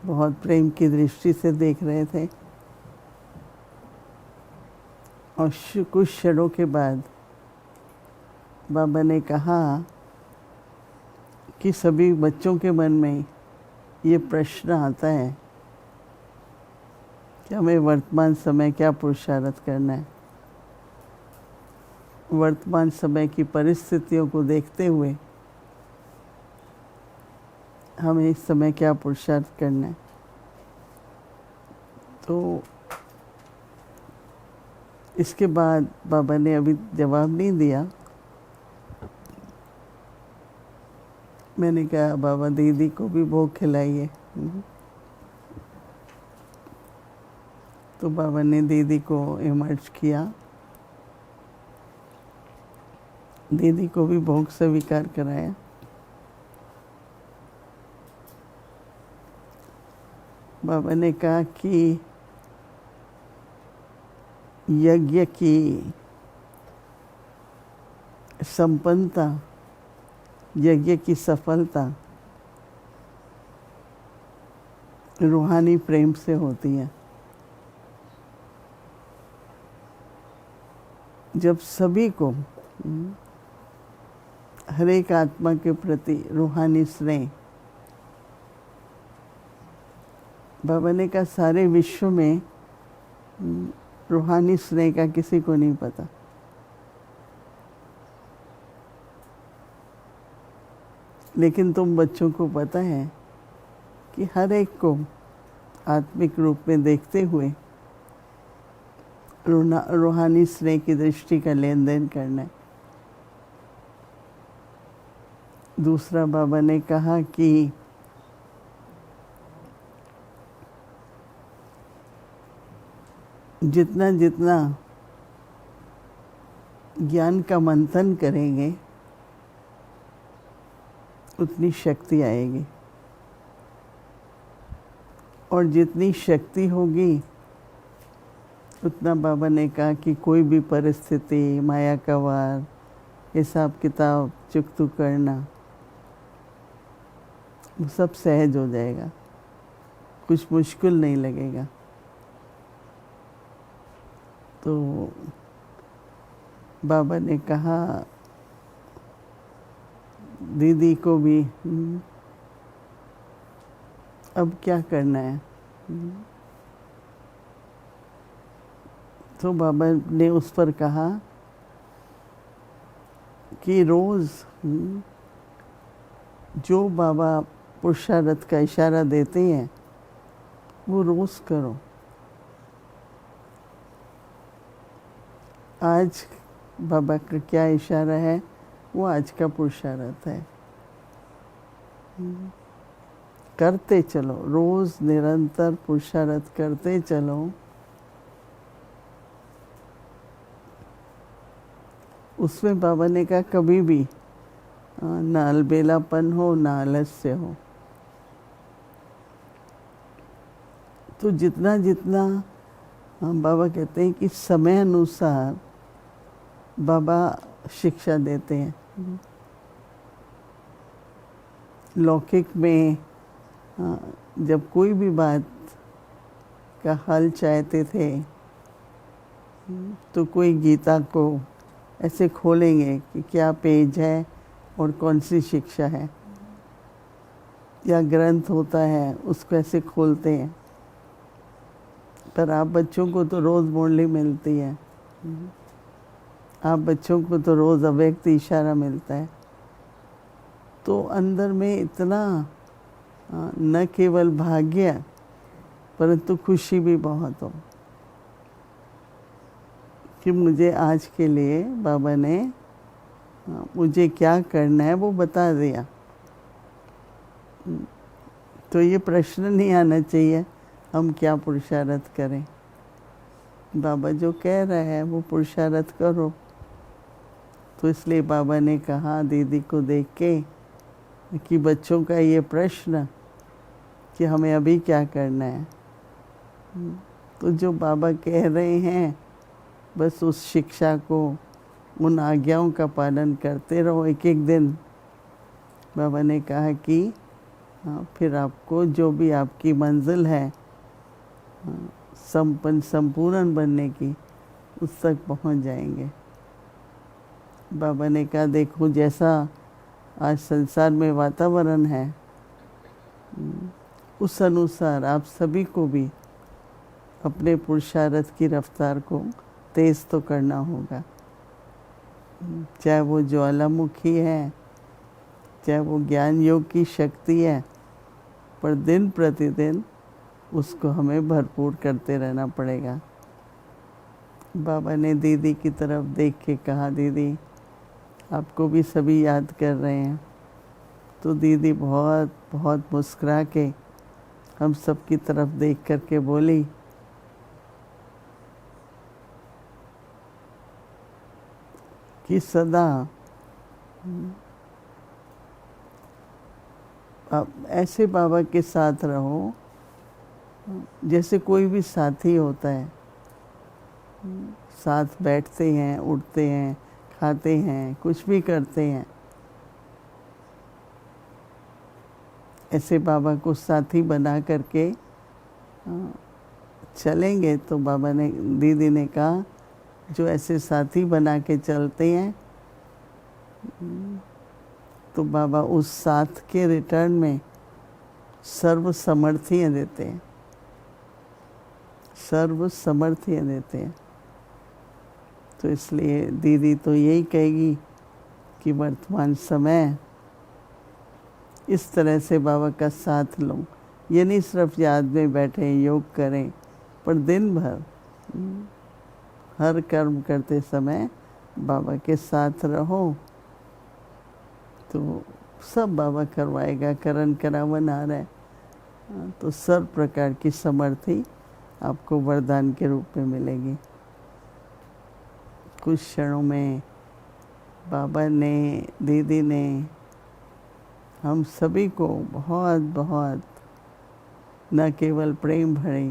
बहुत प्रेम की दृष्टि से देख रहे थे और कुछ क्षणों के बाद बाबा ने कहा कि सभी बच्चों के मन में ये प्रश्न आता है कि हमें वर्तमान समय क्या पुरुषार्थ करना है। वर्तमान समय की परिस्थितियों को देखते हुए हमें इस समय क्या पुरुषार्थ करना है। तो इसके बाद बाबा ने अभी जवाब नहीं दिया। मैंने कहा बाबा दीदी को भी भोग खिलाइए। तो बाबा ने दीदी को इमर्ज किया, दीदी को भी भोग स्वीकार कराया। बाबा ने कहा कि यज्ञ की संपन्नता, यज्ञ की सफलता रूहानी प्रेम से होती है। जब सभी को हर एक आत्मा के प्रति रूहानी स्नेह, बाबा ने कहा सारे विश्व में रूहानी स्नेह का किसी को नहीं पता। लेकिन तुम बच्चों को पता है कि हर एक को आत्मिक रूप में देखते हुए रूहानी स्नेह की दृष्टि का लेन देन करना है। दूसरा बाबा ने कहा कि जितना जितना ज्ञान का मंथन करेंगे उतनी शक्ति आएगी, और जितनी शक्ति होगी उतना बाबा ने कहा कि कोई भी परिस्थिति, माया का वार, हिसाब किताब चुकतू करना, वो सब सहज हो जाएगा, कुछ मुश्किल नहीं लगेगा। तो बाबा ने कहा दीदी को भी अब क्या करना है। तो बाबा ने उस पर कहा कि रोज़ जो बाबा पुरुषार्थ का इशारा देते हैं वो रोज़ करो। आज बाबा का क्या इशारा है वो आज का पुरुषार्थ है। करते चलो, रोज़ निरंतर पुरुषार्थ करते चलो। उसमें बाबा ने कहा कभी भी ना अलबेलापन हो ना आलस्य हो। तो जितना जितना बाबा कहते हैं कि समय अनुसार बाबा शिक्षा देते हैं। लौकिक में जब कोई भी बात का हल चाहते थे तो कोई गीता को ऐसे खोलेंगे कि क्या पेज है और कौन सी शिक्षा है, या ग्रंथ होता है उसको ऐसे खोलते हैं। पर आप बच्चों को तो रोज़ मुरली मिलती है, आप बच्चों को तो रोज़ अव्यक्त इशारा मिलता है। तो अंदर में इतना न केवल भाग्य परंतु खुशी भी बहुत हो कि मुझे आज के लिए बाबा ने मुझे क्या करना है वो बता दिया। तो ये प्रश्न नहीं आना चाहिए हम क्या पुरुषार्थ करें। बाबा जो कह रहा है वो पुरुषार्थ करो। तो इसलिए बाबा ने कहा दीदी को देख के कि बच्चों का ये प्रश्न कि हमें अभी क्या करना है, तो जो बाबा कह रहे हैं बस उस शिक्षा को, उन आज्ञाओं का पालन करते रहो। एक एक दिन बाबा ने कहा कि हाँ, फिर आपको जो भी आपकी मंजिल है संपूर्ण बनने की, उस तक पहुंच जाएंगे। बाबा ने कहा देखो जैसा आज संसार में वातावरण है, उस अनुसार आप सभी को भी अपने पुरुषार्थ की रफ्तार को तेज तो करना होगा। चाहे वो ज्वालामुखी है, चाहे वो ज्ञान योग की शक्ति है, पर दिन प्रतिदिन उसको हमें भरपूर करते रहना पड़ेगा। बाबा ने दीदी की तरफ देख के कहा, दीदी आपको भी सभी याद कर रहे हैं। तो दीदी बहुत बहुत मुस्कुरा के हम सब की तरफ देख कर के बोली, कि सदा आप ऐसे बाबा के साथ रहो जैसे कोई भी साथी होता है। साथ बैठते हैं, उठते हैं, खाते हैं, कुछ भी करते हैं। ऐसे बाबा को साथी बना करके चलेंगे तो बाबा ने, दीदी ने कहा, जो ऐसे साथी बना के चलते हैं तो बाबा उस साथ के रिटर्न में सर्व समर्थियाँ देते हैं, सर्व समर्थियाँ देते हैं। तो इसलिए दीदी तो यही कहेगी कि वर्तमान समय इस तरह से बाबा का साथ लो। ये नहीं सिर्फ याद में बैठे योग करें, पर दिन भर हर कर्म करते समय बाबा के साथ रहो तो सब बाबा करवाएगा। करण करावन आ रहा है तो सर्व प्रकार की समर्थी आपको वरदान के रूप में मिलेगी। कुछ क्षणों में बाबा ने, दीदी ने हम सभी को बहुत बहुत न केवल प्रेम भरी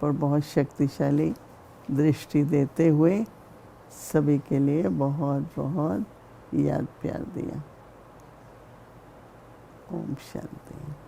पर बहुत शक्तिशाली दृष्टि देते हुए सभी के लिए बहुत बहुत याद प्यार दिया। ओम शांति।